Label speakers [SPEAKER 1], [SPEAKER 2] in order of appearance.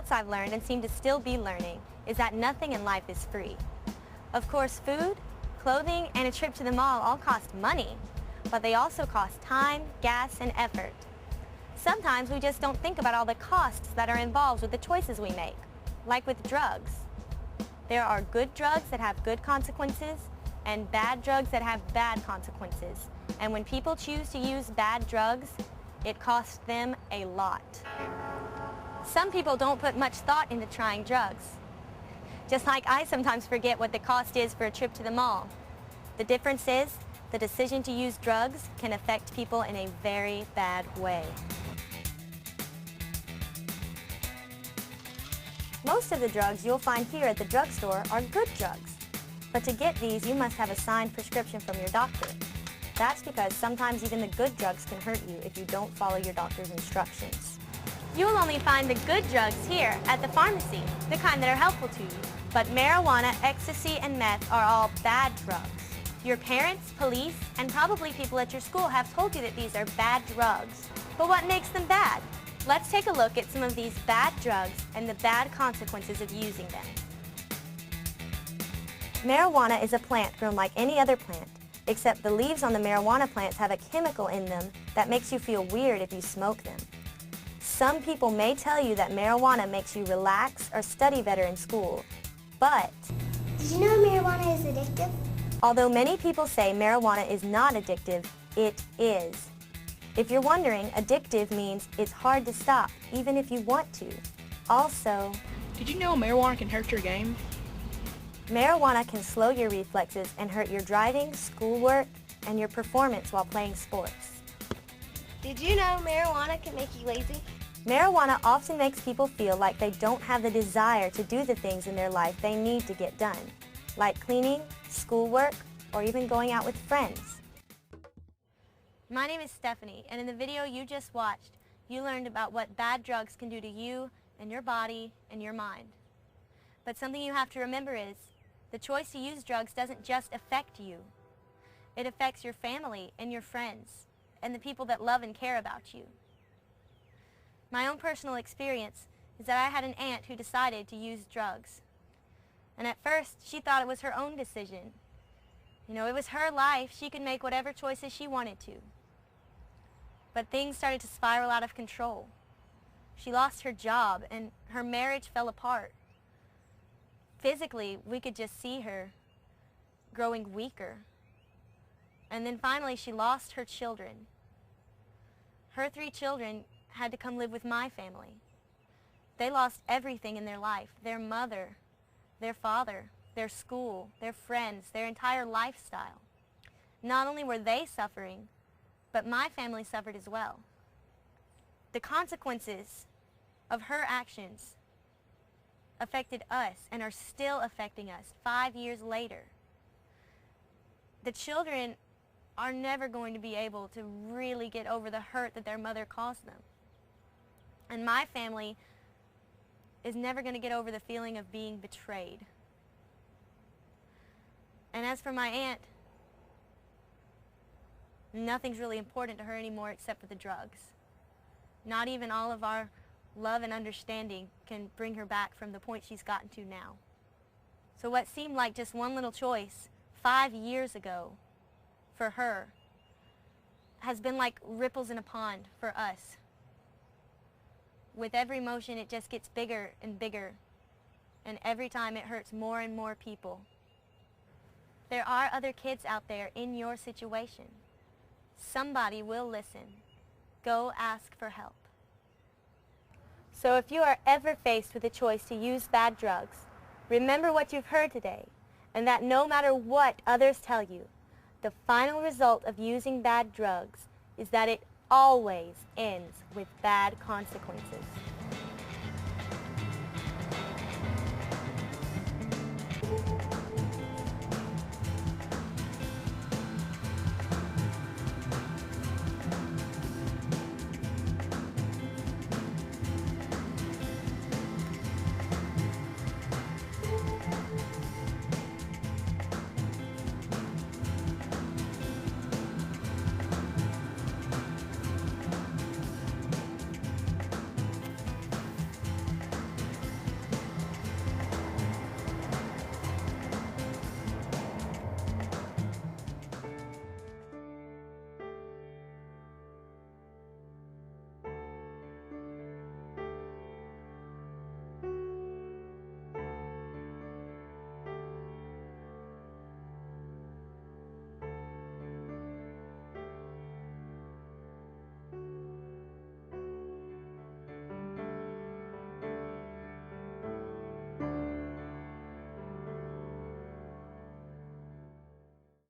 [SPEAKER 1] else I've learned and seem to still be learning is that nothing in life is free. Of course, food, clothing, and a trip to the mall all cost money, but they also cost time, gas, and effort. Sometimes we just don't think about all the costs that are involved with the choices we make, like with drugs. There are good drugs that have good consequences and bad drugs that have bad consequences. And when people choose to use bad drugs, it costs them a lot. Some people don't put much thought into trying drugs. Just like I sometimes forget what the cost is for a trip to the mall. The difference is, the decision to use drugs can affect people in a very bad way. Most of the drugs you'll find here at the drugstore are good drugs. But to get these, you must have a signed prescription from your doctor. That's because sometimes even the good drugs can hurt you if you don't follow your doctor's instructions. You'll only find the good drugs here at the pharmacy, the kind that are helpful to you. But marijuana, ecstasy, and meth are all bad drugs. Your parents, police, and probably people at your school have told you that these are bad drugs. But what makes them bad? Let's take a look at some of these bad drugs and the bad consequences of using them. Marijuana is a plant grown like any other plant, except the leaves on the marijuana plants have a chemical in them that makes you feel weird if you smoke them. Some people may tell you that marijuana makes you relax or study better in school, but
[SPEAKER 2] did you know marijuana is addictive?
[SPEAKER 1] Although many people say marijuana is not addictive, it is. If you're wondering, addictive means it's hard to stop, even if you want to. Also,
[SPEAKER 3] did you know marijuana can hurt your game?
[SPEAKER 1] Marijuana can slow your reflexes and hurt your driving, schoolwork, and your performance while playing sports.
[SPEAKER 2] Did you know marijuana can make you lazy?
[SPEAKER 1] Marijuana often makes people feel like they don't have the desire to do the things in their life they need to get done, like cleaning, schoolwork, or even going out with friends. My name is Stephanie, and in the video you just watched, you learned about what bad drugs can do to you and your body and your mind. But something you have to remember is, the choice to use drugs doesn't just affect you. It affects your family and your friends and the people that love and care about you. My own personal experience is that I had an aunt who decided to use drugs. And at first, she thought it was her own decision. You know, it was her life. She could make whatever choices she wanted to. But things started to spiral out of control. She lost her job and her marriage fell apart. Physically, we could just see her growing weaker. And then finally, she lost her children. Her 3 children had to come live with my family. They lost everything in their life, their mother, their father, their school, their friends, their entire lifestyle. Not only were they suffering, but my family suffered as well. The consequences of her actions affected us and are still affecting us 5 years later. The children are never going to be able to really get over the hurt that their mother caused them. And my family is never going to get over the feeling of being betrayed. And as for my aunt, nothing's really important to her anymore except for the drugs. Not even all of our love and understanding can bring her back from the point she's gotten to now. So what seemed like just one little choice 5 years ago for her has been like ripples in a pond for us. With every motion, it just gets bigger and bigger, and every time it hurts more and more people. There are other kids out there in your situation. Somebody will listen. Go ask for help. So if you are ever faced with a choice to use bad drugs, remember what you've heard today, and that no matter what others tell you, the final result of using bad drugs is that it always ends with bad consequences.